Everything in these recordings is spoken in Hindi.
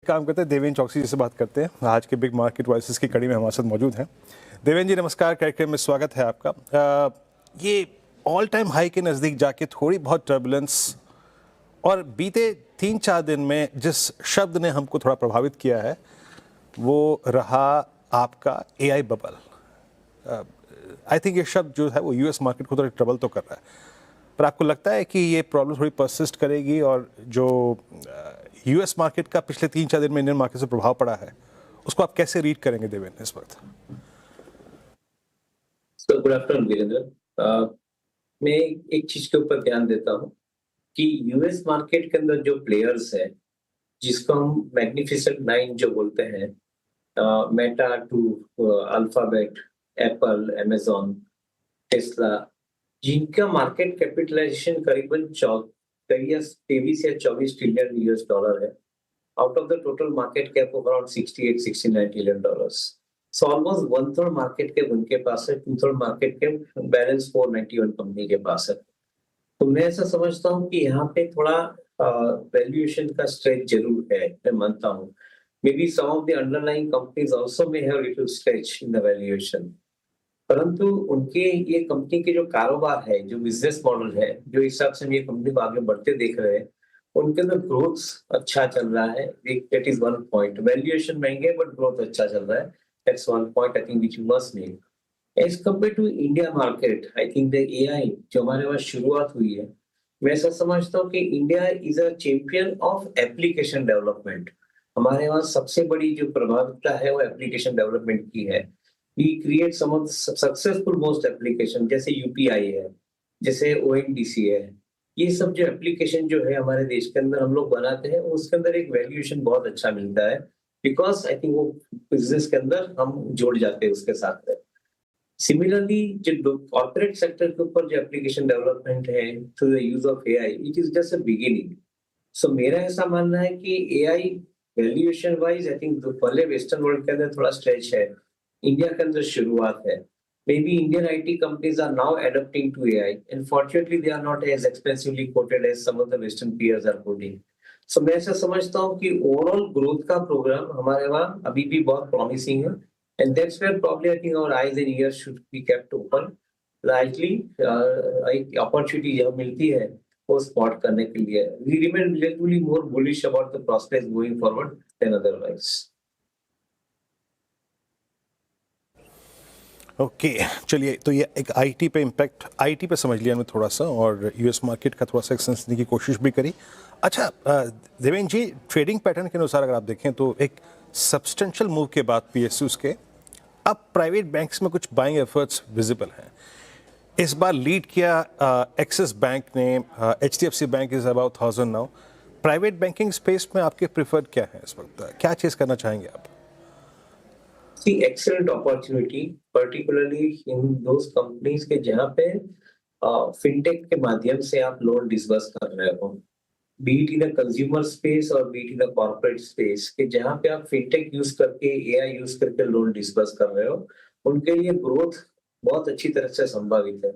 काम करते हैं देवेन चौकसी जी से बात करते हैं। आज के बिग मार्केट वॉइसेस की कड़ी में हमारे साथ मौजूद हैं। देवेन जी नमस्कार, कार्यक्रम में स्वागत है आपका। ये ऑल टाइम हाई के नज़दीक जाके थोड़ी बहुत टर्बुलेंस और बीते 3-4 दिन में जिस शब्द ने हमको थोड़ा प्रभावित किया है वो रहा आपका एआई बबल। आई थिंक ये शब्द जो है वो यूएस मार्केट को थोड़ा ट्रबल तो कर रहा है, पर आपको लगता है कि ये प्रॉब्लम थोड़ी परसिस्ट करेगी और जो यूएस मार्केट का पिछले 3-4 दिन में इंडियन मार्केट से प्रभाव पड़ा है उसको आप कैसे रीड करेंगे देवेन इस वक्त? Good afternoon Virendra. मैं एक चीज के ऊपर ध्यान देता हूँ कि यूएस मार्केट के अंदर जो प्लेयर्स है जिसको हम मैग्निफिसेंट 9 जो बोलते हैं, Meta to Alphabet, Apple, Amazon, Tesla, जिनका मार्केट कैपिटलाइजेशन करीबन 23 या 24 ट्रिलियन यूएस डॉलर है, out of the total market cap of around 68-69 trillion dollars. So almost one third market cap उनके पास है, 2/3 market cap बैलेंस 491 कंपनी के पास है। तो मैं ऐसा समझता हूँ कि यहाँ पे थोड़ा वैल्यूएशन का स्ट्रेच जरूर है, मैं मानता हूँ। May be some of the underlying companies also may have little stretch in the valuation, परंतु उनके ये कंपनी के जो कारोबार है, जो बिजनेस मॉडल है, जो हिसाब से हम ये कंपनी को आगे बढ़ते देख रहे हैं, उनके अंदर ग्रोथ अच्छा चल रहा है। That is one point. Valuation महंगे बट ग्रोथ अच्छा चल रहा है। That's one point I think which you must make. As compare to India market, I think the AI जो हमारे पास शुरुआत हुई है, मैं ऐसा समझता हूँ कि India is a champion of application development. हमारे वहाँ सबसे बड़ी जो प्रभावता है वो एप्लीकेशन डेवलपमेंट की है। We create some of successful most application, जैसे यूपीआई है, जैसे ओएनडीसी है। ये सब जो एप्लीकेशन जो है हमारे देश के अंदर हम लोग बनाते हैं, उसके अंदर एक वैल्यूएशन बहुत अच्छा मिलता है, बिकॉज आई थिंक वो बिजनेस के अंदर हम जोड़ जाते हैं उसके साथ में। सिमिलरली जो कॉर्पोरेट सेक्टर के ऊपर जो एप्लीकेशन डेवलपमेंट है through the use of AI, it is just a beginning. So मेरा ऐसा मानना है कि AI valuation wise I think पहले वेस्टर्न वर्ल्ड के अंदर थोड़ा स्ट्रेच है, इंडिया के अंदर शुरुआत है। Maybe Indian IT companies are now adapting to AI, and fortunately they are not as expensively quoted as some of the Western peers are quoting. So मैं ऐसा समझता हूँ कि ओवरऑल ग्रोथ का प्रोग्राम हमारे वहाँ अभी भी बहुत प्रॉमिसिंग है, and that's where probably I think our eyes and ears should be kept open. Largely एक opportunity जब मिलती है वो स्पॉट करने के लिए, we remain relatively more bullish about the prospects going forward than otherwise. Okay चलिए, तो ये एक आईटी पे इम्पैक्ट, आईटी पे समझ लिया मैं थोड़ा सा, और यूएस मार्केट का थोड़ा सा सेंस देने की कोशिश भी करी। अच्छा देवेन जी, ट्रेडिंग पैटर्न के अनुसार अगर आप देखें तो एक सब्सटेंशियल मूव के बाद पीएसयूज के अब प्राइवेट बैंक्स में कुछ बाइंग एफर्ट्स विजिबल हैं। इस बार लीड किया एक्सिस बैंक ने, HDFC bank is about 1000 now. Private banking space में आपके प्रिफर्ड क्या है इस वक्त, क्या चीज़ करना चाहेंगे आप? See excellent opportunity, particularly in those companies के जहाँ पे फिनटेक के माध्यम से आप लोन डिसबर्स कर रहे हो, be it in a consumer space और be it in a corporate space, के जहाँ पे आप फिनटेक यूज करके, एआई यूज करके लोन डिसबर्स कर रहे हो, उनके लिए ग्रोथ बहुत अच्छी तरह से संभावित है।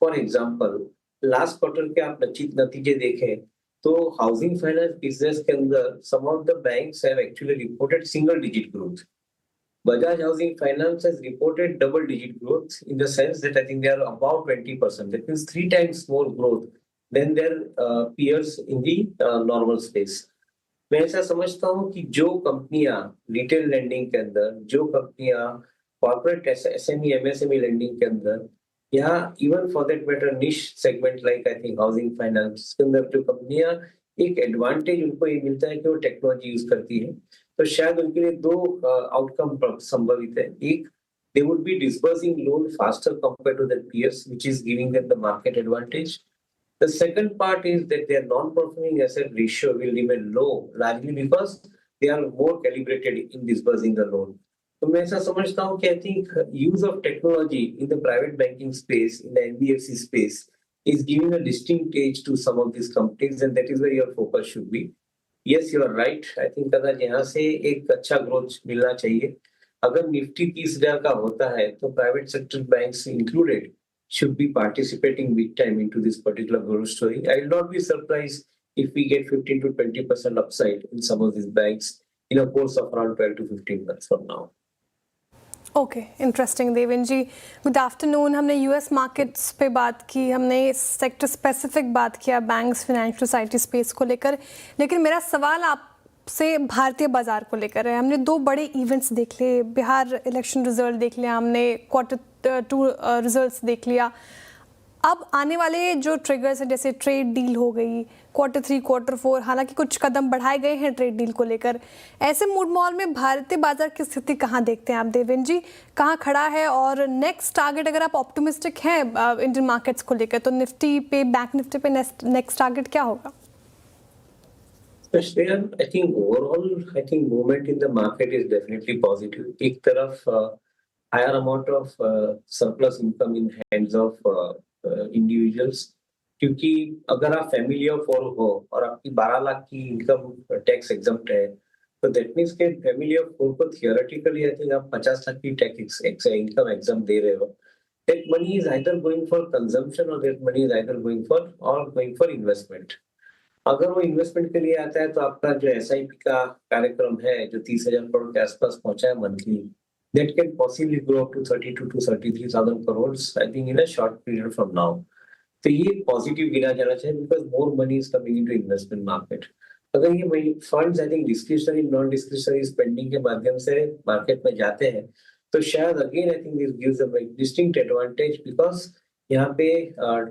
फॉर एग्जाम्पल, लास्ट क्वार्टर के आप नतीजे देखें तो हाउसिंग फाइनेंस बिजनेस के अंदर some of the banks have actually reported single digit growth. Bajaj Housing Finance has reported double-digit growth, in the sense that I think they are about 20%. That means 3 times more growth than their peers in the normal space. मैं ऐसा समझता हूँ कि जो कंपनियां रिटेल लेंडिंग के अंदर, जो कंपनियां कॉर्पोरेट एसएमई एमएसएमई लेंडिंग के अंदर, या इवन फॉर दैट मैटर निश segment like I think housing finance के अंदर, जो कंपनियां एक एडवांटेज उनको ये मिलता है कि वो टेक्नोलॉजी यूज करती है, तो शायद उनके लिए दो आउटकम संभावित है। एक, they would be disbursing loan faster compared to their peers, which is giving them the market advantage. The second part is that their non-performing asset ratio will remain low, largely because they are more calibrated in disbursing the loan. तो मैं ऐसा समझता हूँ कि I think use of technology in the private banking space, in the NBFC space, is giving a distinct edge to some of these companies, and that is where your focus should be. Yes, you are right. I think अगर यहाँ से एक अच्छा ग्रोथ मिलना चाहिए, अगर निफ्टी 30,000 का होता है तो private sector banks included should be participating big time into this particular growth story. I will not be surprised if we get 15 to 20% upside in some of these banks in a course of around 12 to 15 months from now. Okay interesting Deven ji, good afternoon. हमने यूएस मार्केट्स पे बात की, हमने सेक्टर स्पेसिफिक बात किया बैंक्स फाइनेंशियल सोसाइटी स्पेस को लेकर, लेकिन मेरा सवाल आपसे भारतीय बाजार को लेकर है। हमने दो बड़े इवेंट्स देख लिए, बिहार इलेक्शन रिजल्ट देख लिया, हमने Q2 रिजल्ट्स देख लिया। अब आने वाले जो ट्रिगर्स हैं, जैसे ट्रेड डील हो गई, Q3 Q4, हालांकि कुछ कदम बढ़ाए गए हैं ट्रेड डील को लेकर। ऐसे मूड माहौल में भारतीय बाजार की स्थिति कहाँ देखते हैं आप देवेन जी, कहाँ खड़ा है? और नेक्स्ट टारगेट, अगर आप ऑप्टिमिस्टिक हैं इंडियन मार्केट्स को लेकर, तो निफ्टी पे, बैंक निफ्टी पे नेक्स्ट टारगेट क्या होगा? I think overall, I think movement in the market is definitely positive. एक तरफ higher amount of surplus income in hands of individuals, क्योंकि अगर आप फैमिली ऑफ 4 हो और आपकी 12 लाख की इनकम टैक्स एग्जम्प्ट है, तो दैट मींस के फैमिली ऑफ 4 को थियोरेटिकली आई थिंक आप 50 लाख की टैक्स इनकम एग्जम्प्ट दे रहे हो। That money is either going for consumption और that money is either going for investment. अगर वो इन्वेस्टमेंट के लिए आता है तो आपका जो एसआईपी का कार्यक्रम है जो 30,000 करोड़ के आसपास पहुंचा है monthly, that can possibly grow up to 32 to 33,000 crores, I think, in a short period from now. तो ये पॉजिटिव गिना जाना चाहिए because more money is coming into investment market. अगर ये funds I think discretionary non discretionary spending के माध्यम से मार्केट में जाते हैं, तो शायद again I think this gives a distinct advantage because यहाँ पे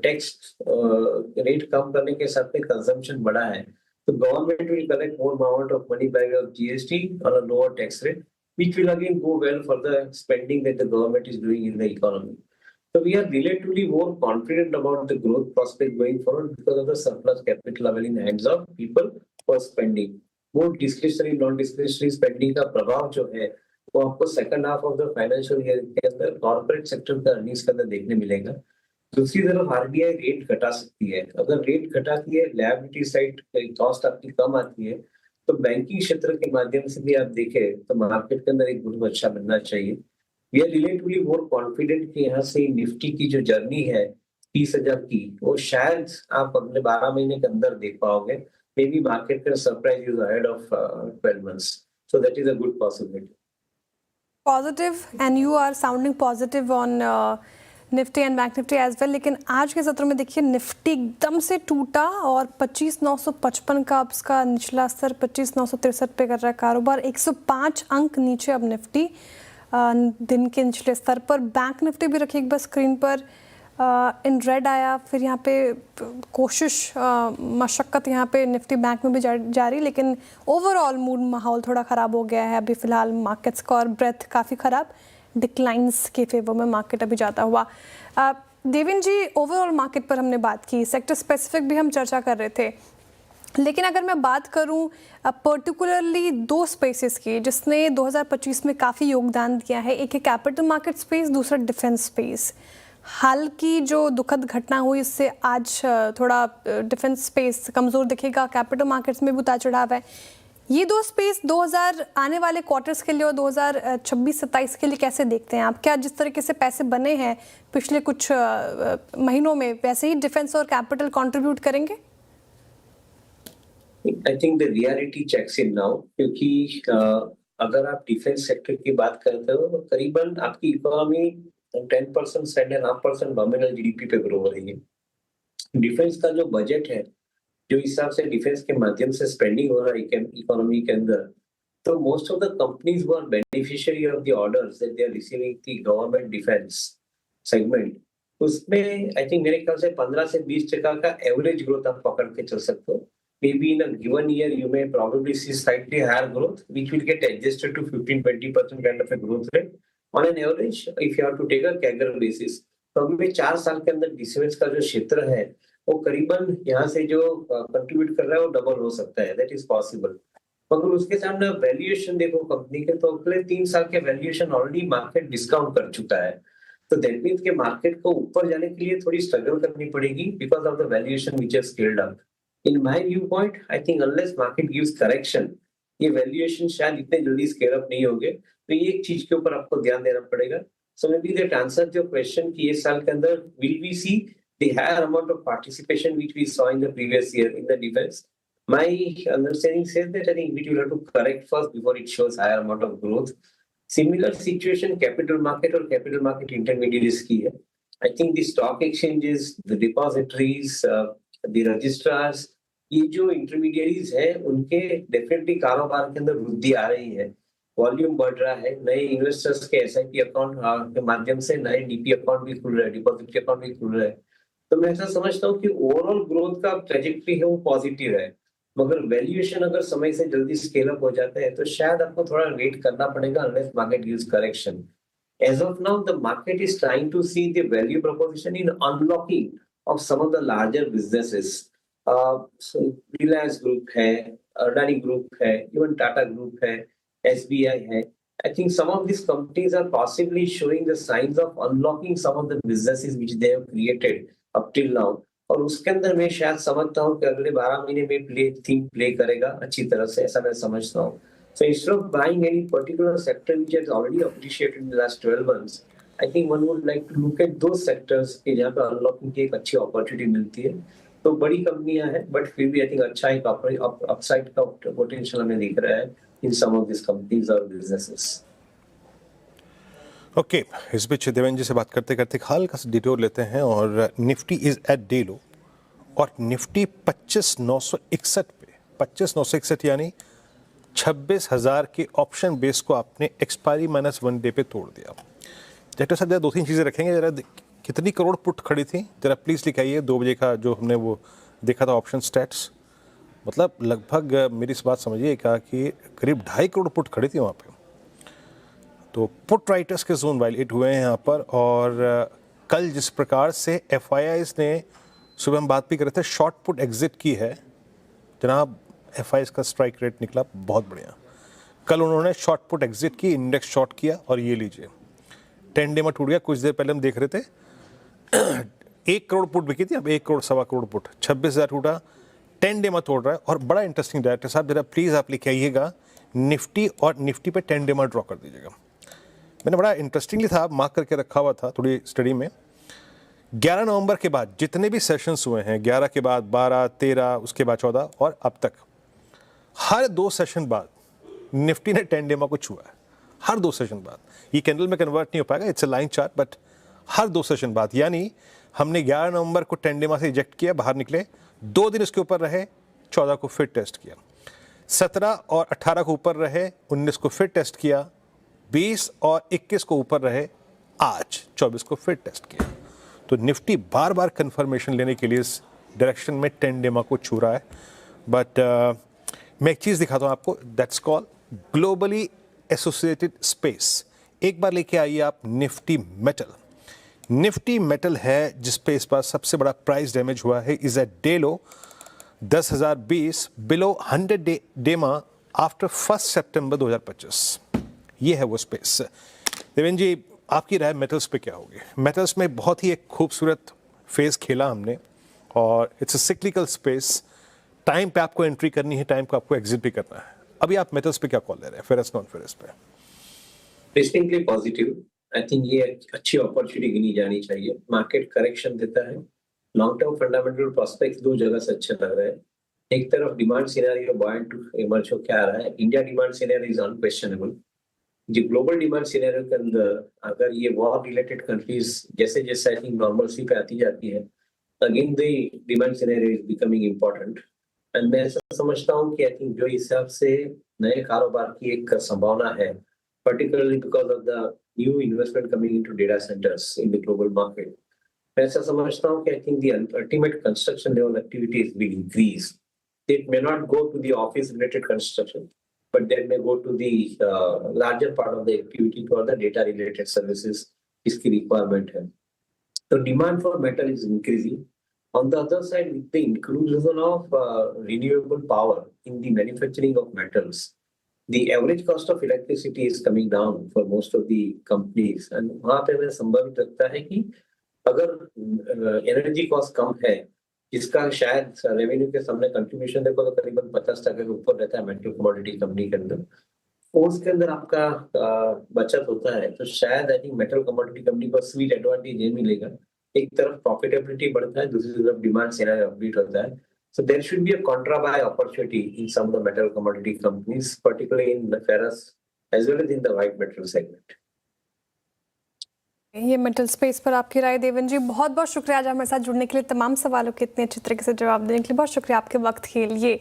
टैक्स रेट कम करने के साथ में कंजम्पशन बढ़ा है, तो government will collect more amount of money by GST on a lower tax rate, which will again go well for the spending that the government is doing in the economy. So we are relatively more confident about the growth prospect going forward because of the surplus capital level in hands of people for spending. More discretionary, non-discretionary spending का प्रभाव जो है वो आपको second half of the financial year के अंदर कॉर्पोरेट सेक्टर का अर्निंग्स के अंदर देखने मिलेगा। दूसरी तरफ आरबीआई रेट घटा सकती है, अगर रेट घटाती है लायबिलिटी साइड कॉस्ट आपकी कम आती है, तो बैंकिंग क्षेत्र के माध्यम से भी आप देखें तो मार्केट के अंदर एक बहुत अच्छा बनना चाहिए। We are relatively more confident कि यहाँ से निफ्टी की जो जर्नी है 30,000 की, वो शायद आप अगले 12 महीने के अंदर देख पाओगे। मे बी मार्केट का surprise is ahead of 12 months, so that is a good possibility. Positive, and you are sounding positive on Nifty and bank Nifty as well. लेकिन आज के सत्र में देखिए निफ्टी एकदम से टूटा और 25,955 का अब इसका निचला स्तर 25,963 पे कर रहा है कारोबार, 105 अंक नीचे अब निफ्टी दिन के निचले स्तर पर। बैंक निफ्टी भी रखिए एक बार स्क्रीन पर, इन रेड आया, फिर यहाँ पे कोशिश मशक्क़त यहाँ पे निफ्टी बैंक में भी जारी, लेकिन ओवरऑल मूड माहौल थोड़ा ख़राब हो गया है अभी फ़िलहाल मार्केट्स का, और ब्रेथ काफ़ी ख़राब, डिक्लाइंस के फेवर में मार्केट अभी जाता हुआ। देवेन जी, ओवरऑल मार्केट पर हमने बात की, सेक्टर स्पेसिफिक भी हम चर्चा कर रहे थे, लेकिन अगर मैं बात करूं पर्टिकुलरली दो स्पेसेस की जिसने 2025 में काफ़ी योगदान दिया है, एक है कैपिटल मार्केट स्पेस, दूसरा डिफेंस स्पेस। हाल की जो दुखद घटना हुई इससे आज थोड़ा डिफेंस स्पेस कमज़ोर दिखेगा, कैपिटल मार्केट्स में भी उतार चढ़ाव है। ये दो स्पेस 2000 आने वाले क्वार्टर्स के लिए और 2026-27 के लिए कैसे देखते हैं आप? क्या जिस तरीके से पैसे बने हैं पिछले कुछ महीनों में, वैसे ही डिफेंस और कैपिटल कंट्रीब्यूट करेंगे? I think the reality checks in now, क्योंकि अगर आप डिफेंस सेक्टर की बात करते हो तो करीबन आपकी इकोनॉमी 10%, 7.5% नॉमिनल जीडीपी पे ग्रो हो रही है। डिफेंस का जो बजट है, जो हिसाब से डिफेंस के माध्यम से स्पेंडिंग हो रहा है इकोनॉमी के अंदर, तो most of the companies who are beneficiary of the orders that they are receiving the government defence segment, उसमें आई थिंक मेरे ख्याल से 15 से 20% का एवरेज ग्रोथ आप पकड़ के चल सकते हो। Maybe in a given year you may probably see slightly higher growth, which will get adjusted to 15-20% kind of a growth rate on an average if you have to take a CAGR basis. तो अभी 4 साल के अंदर डिफेंस का जो क्षेत्र है वो करीबन यहाँ से जो कंट्रीब्यूट कर रहा है वो डबल हो सकता है, दैट इज पॉसिबल। मगर उसके सामने वैल्यूएशन देखो कंपनी के, तो अगले 3 साल के वैल्यूएशन ऑलरेडी मार्केट डिस्काउंट कर चुका है, तो दैट मीन्स के मार्केट को ऊपर जाने के लिए थोड़ी स्ट्रगल करनी पड़ेगी because of the valuation which has scaled up. In my viewpoint, I think unless market gives correction, ये valuation शायद इतने जल्दी scale up नहीं होंगे, तो ये एक चीज के ऊपर आपको ध्यान देना पड़ेगा। So maybe that answers your question कि इस साल के अंदर will we see the higher amount of participation which we saw in the previous year in the defense? My understanding says that I think it will have to correct first before it shows higher amount of growth. Similar situation, capital market or capital market intermediaries की है. I think the stock exchanges, the depositories, the registrars, ये जो intermediaries हैं, उनके definitely कारोबार के अंदर वृद्धि आ रही है. वॉल्यूम बढ़ रहा है, नए इन्वेस्टर्स के एसआईपी अकाउंट के माध्यम से नए डीपी अकाउंट भी खुल रहे हैं, डिपॉजिटरी अकाउंट भी खुल रहे हैं. तो मैं ऐसा समझता हूँ कि ओवरऑल ग्रोथ का ट्रेजेक्टरी है वो पॉजिटिव है, मगर वैल्यूएशन अगर समय से जल्दी स्केल अप हो जाता है तो शायद आपको थोड़ा वेट करना पड़ेगा unless market gives correction. As of now, the market is trying to see the value proposition in unlocking of some of the larger businesses. So Reliance Group है, Adani Group है, even Tata Group है, SBI है. I think some of these companies are possibly showing the signs of unlocking some of the businesses which they have created up till now. और उसके अंदर मैं शायद समझता हूँ कि अगले 12 महीने में प्ले करेगा अच्छी तरह से, ऐसा मैं समझता हूँ. So instead of buying any particular sector which has already appreciated in the last 12 months, I think one would like to look at those sectors कि जहाँ पे unlocking की एक अच्छी opportunity मिलती है. तो बड़ी कंपनियां हैं, बट फिर भी I think अच्छा एक upside का potential हमें दिख रहा है in some of these companies or businesses. Okay इस बीच देवेंद्र जी से बात करते करते हल्का सा डिटोर लेते हैं और Nifty is at day low और निफ्टी 25,961 पे 25,961 यानी 26,000 के ऑप्शन बेस को आपने एक्सपायरी -1 डे पे तोड़ दिया. डायरेक्टर साहब जरा 2-3 चीज़ें रखेंगे. जरा कितनी करोड़ पुट खड़ी थी जरा प्लीज़ लिखाइए. 2 बजे का जो हमने वो देखा था ऑप्शन स्टैट्स, मतलब लगभग मेरी इस बात समझिएगा कि करीब 2.5 करोड़ पुट खड़ी थी वहाँ पे. तो पुट राइटर्स के जोन वायलेट हुए हैं यहाँ पर. और कल जिस प्रकार से एफआईआईज ने, सुबह हम बात भी कर रहे थे, शॉर्ट पुट एग्जिट की है जनाब, एफआईआईज का स्ट्राइक रेट निकला बहुत बढ़िया. कल उन्होंने शॉर्ट पुट एग्जिट की, इंडेक्स शॉर्ट किया और ये लीजिए 10 डे में टूट गया. कुछ देर पहले हम देख रहे थे 1 करोड़ पुट बिकी थी, अब 1 करोड़ सवा करोड़ पुट, 26,000 टूटा, 10 डे में तोड़ रहा है. और बड़ा इंटरेस्टिंग डायरेक्टर साहब जरा प्लीज़ आप लिखे आइएगा निफ्टी और निफ्टी पे 10 डे में ड्रॉ कर दीजिएगा. मैंने बड़ा इंटरेस्टिंगली था मार्क करके रखा हुआ था थोड़ी स्टडी में. 11 नवंबर के बाद जितने भी सेशंस हुए हैं, 11 के बाद 12, 13, उसके बाद 14 और अब तक, हर 2 सेशन बाद निफ्टी ने 10 डेमा को छुआ है. हर 2 सेशन बाद. ये कैंडल में कन्वर्ट नहीं हो पाएगा, it's a line chart, but her 2 session बाद. यानी हमने 11 नवंबर को 10 डेमा से इजेक्ट किया, बाहर निकले, 2 दिन इसके ऊपर रहे, 14 को फिर टेस्ट किया, 17 और 18 को ऊपर रहे, 19 को फिर टेस्ट किया, 20 और 21 को ऊपर रहे, आज 24 को फिर टेस्ट किया. तो निफ्टी बार बार कंफर्मेशन लेने के लिए इस डायरेक्शन में 10 डेमा को छू रहा है. बट मैं एक चीज़ दिखाता हूँ आपको, that's called globally associated space. एक बार लेके आइए आप निफ्टी मेटल. निफ्टी मेटल है जिस पे इस बार सबसे बड़ा प्राइस डैमेज हुआ है, is at day low 10,020 below 100 DEMA after 1 सितंबर 2025. ये है वो स्पेस. देवेंद्र जी आपकी राय मेटल्स पे क्या होगी? मेटल्स में बहुत ही एक खूबसूरत फेज खेला हमने और it's a cyclical space. Time पे आपको एंट्री करनी है, टाइम को आपको एग्जिट भी करना है. अभी आप मेटल्स पे क्या कॉल ले रहे हैं, फेरस नॉन फेरस पे? Distinctly positive. आई थिंक ये अच्छी अपॉर्चुनिटी गिनी जानी चाहिए. मार्केट करेक्शन देता है, लॉन्ग टर्म फंडामेंटल प्रोस्पेक्ट्स 2 जगह से अच्छे लग रहे हैं. एक तरफ डिमांड सिनेरियो बॉयंट इमर्ज हो क्या आ रहा है. India demand scenario is unquestionable. जो ग्लोबल डिमांड सिनेरियो के अंदर अगर ये वॉर रिलेटेड कंट्रीज जैसे जैसे आई थिंक नॉर्मलसी पे आती जाती है, again the demand scenario is becoming important. And मैं ऐसा समझता हूँ कि आई थिंक जो हिसाब से नए कारोबार की एक संभावना है, particularly because of the new investment coming into data centers in the global market, मैं ऐसा समझता हूँ कि I think the ultimate construction level activities will increase. It may not go to the office related construction, but they may go to the larger part of the activity for the data related services इसकी requirement है. So demand for metal is increasing. On the other side, with the inclusion of renewable power in the manufacturing of metals, the average cost of electricity is coming down for most of the companies. And वहाँ पे मैं संभावित लगता है कि अगर एनर्जी कॉस्ट कम है, जिसका शायद रेवेन्यू के सामने कंट्रीब्यूशन देखो तो करीबन 50% के ऊपर रहता है मेटल कमोडिटी कंपनी के अंदर, उसके अंदर आपका बचत होता है, तो शायद I think metal commodity company को स्वीट एडवांटेज ये मिलेगा. एक तरफ प्रॉफिटेबिलिटी बढ़ता है, दूसरी तरफ डिमांड सिनेरियो अपबीट होता है. So there should be a contra buy opportunity in some of the metal commodity companies, particularly in the ferrous as well as in the white metal segment. ये मेटल स्पेस पर आपकी राय। देवन जी बहुत बहुत शुक्रिया आज हमारे साथ जुड़ने के लिए, तमाम सवालों के इतने अच्छे तरीके से जवाब देने के लिए बहुत शुक्रिया आपके वक्त के लिए।